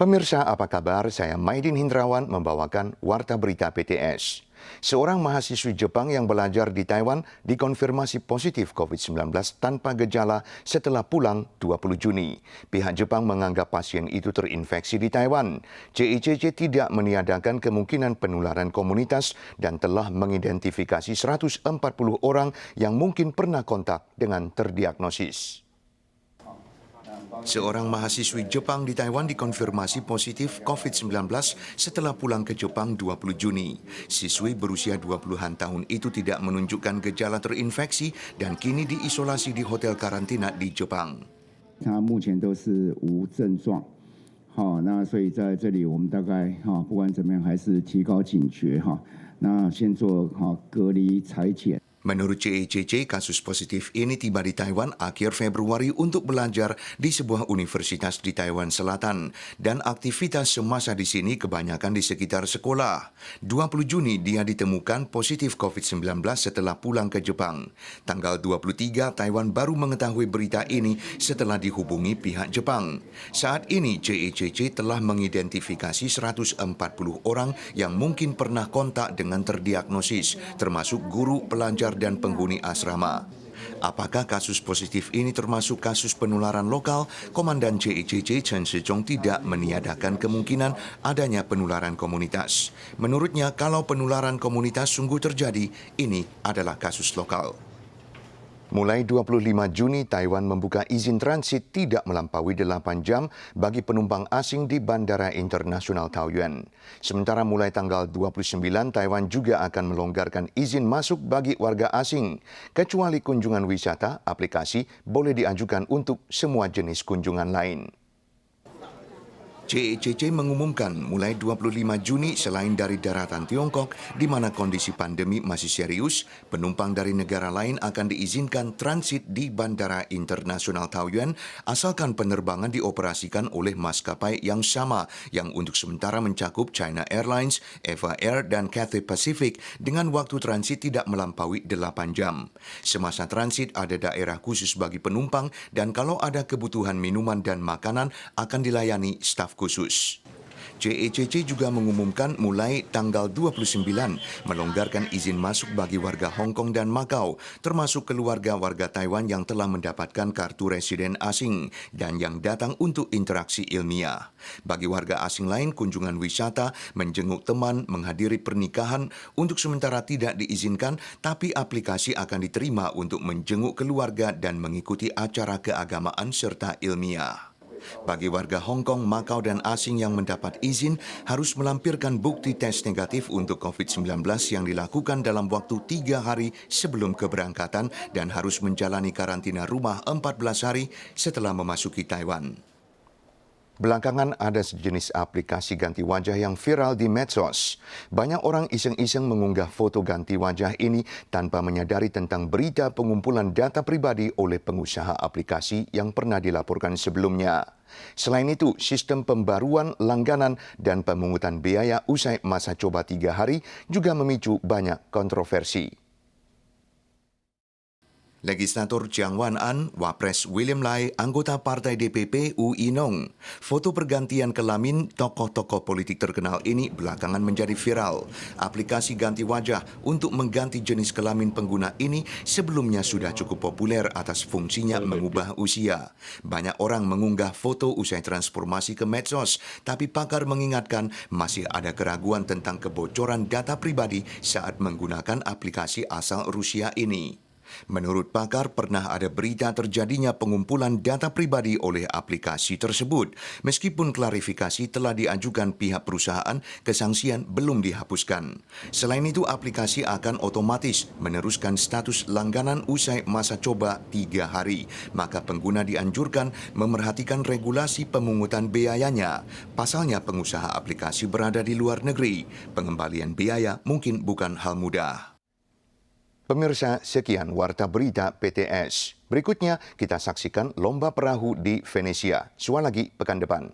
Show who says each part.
Speaker 1: Pemirsa, apa kabar? Saya Maidin Hindrawan membawakan Warta Berita PTS. Seorang mahasiswi Jepang yang belajar di Taiwan dikonfirmasi positif COVID-19 tanpa gejala setelah pulang 20 Juni. Pihak Jepang menganggap pasien itu terinfeksi di Taiwan. JICC tidak meniadakan kemungkinan penularan komunitas dan telah mengidentifikasi 140 orang yang mungkin pernah kontak dengan terdiagnosis. Seorang mahasiswi Jepang di Taiwan dikonfirmasi positif COVID-19 setelah pulang ke Jepang 20 Juni. Siswi berusia 20-an tahun itu tidak menunjukkan gejala terinfeksi dan kini diisolasi di hotel karantina di Jepang.
Speaker 2: 他目前都是无症状，那所以在这里我们大概不管怎么样还是提高警觉那先做隔离采检。
Speaker 1: Menurut JICC, kasus positif ini tiba di Taiwan akhir Februari untuk belajar di sebuah universitas di Taiwan Selatan. Dan aktivitas semasa di sini kebanyakan di sekitar sekolah. 20 Juni dia ditemukan positif COVID-19 setelah pulang ke Jepang. Tanggal 23, Taiwan baru mengetahui berita ini setelah dihubungi pihak Jepang. Saat ini, JICC telah mengidentifikasi 140 orang yang mungkin pernah kontak dengan terdiagnosis, termasuk guru, pelajar, dan penghuni asrama. Apakah kasus positif ini termasuk kasus penularan lokal? Komandan JICC Chen Shizhong tidak meniadakan kemungkinan adanya penularan komunitas. Menurutnya, kalau penularan komunitas sungguh terjadi, ini adalah kasus lokal. Mulai 25 Juni, Taiwan membuka izin transit tidak melampaui 8 jam bagi penumpang asing di Bandara Internasional Taoyuan. Sementara mulai tanggal 29, Taiwan juga akan melonggarkan izin masuk bagi warga asing. Kecuali kunjungan wisata, aplikasi boleh diajukan untuk semua jenis kunjungan lain. JICC mengumumkan mulai 25 Juni selain dari daratan Tiongkok, di mana kondisi pandemi masih serius, penumpang dari negara lain akan diizinkan transit di Bandara Internasional Taoyuan asalkan penerbangan dioperasikan oleh maskapai yang sama yang untuk sementara mencakup China Airlines, Eva Air, dan Cathay Pacific dengan waktu transit tidak melampaui 8 jam. Semasa transit ada daerah khusus bagi penumpang dan kalau ada kebutuhan minuman dan makanan akan dilayani staf khusus. JICC juga mengumumkan mulai tanggal 29 melonggarkan izin masuk bagi warga Hong Kong dan Macau, termasuk keluarga warga Taiwan yang telah mendapatkan kartu residen asing dan yang datang untuk interaksi ilmiah. Bagi warga asing lain, kunjungan wisata, menjenguk teman, menghadiri pernikahan untuk sementara tidak diizinkan, tapi aplikasi akan diterima untuk menjenguk keluarga dan mengikuti acara keagamaan serta ilmiah. Bagi warga Hong Kong, Macau, dan asing yang mendapat izin harus melampirkan bukti tes negatif untuk COVID-19 yang dilakukan dalam waktu 3 hari sebelum keberangkatan dan harus menjalani karantina rumah 14 hari setelah memasuki Taiwan. Belakangan ada sejenis aplikasi ganti wajah yang viral di medsos. Banyak orang iseng-iseng mengunggah foto ganti wajah ini tanpa menyadari tentang berita pengumpulan data pribadi oleh pengusaha aplikasi yang pernah dilaporkan sebelumnya. Selain itu, sistem pembaruan langganan dan pemungutan biaya usai masa coba 3 hari juga memicu banyak kontroversi. Legislator Jiang Wan-an, Wapres William Lai, anggota Partai DPP U Inong. Foto pergantian kelamin tokoh-tokoh politik terkenal ini belakangan menjadi viral. Aplikasi ganti wajah untuk mengganti jenis kelamin pengguna ini sebelumnya sudah cukup populer atas fungsinya mengubah usia. Banyak orang mengunggah foto usai transformasi ke medsos, tapi pakar mengingatkan masih ada keraguan tentang kebocoran data pribadi saat menggunakan aplikasi asal Rusia ini. Menurut pakar, pernah ada berita terjadinya pengumpulan data pribadi oleh aplikasi tersebut. Meskipun klarifikasi telah diajukan pihak perusahaan, kesangsian belum dihapuskan. Selain itu, aplikasi akan otomatis meneruskan status langganan usai masa coba 3 hari. Maka pengguna dianjurkan memerhatikan regulasi pemungutan biayanya. Pasalnya, pengusaha aplikasi berada di luar negeri. Pengembalian biaya mungkin bukan hal mudah. Pemirsa, sekian Warta Berita PTS. Berikutnya kita saksikan lomba perahu di Venesia. Soal lagi pekan depan.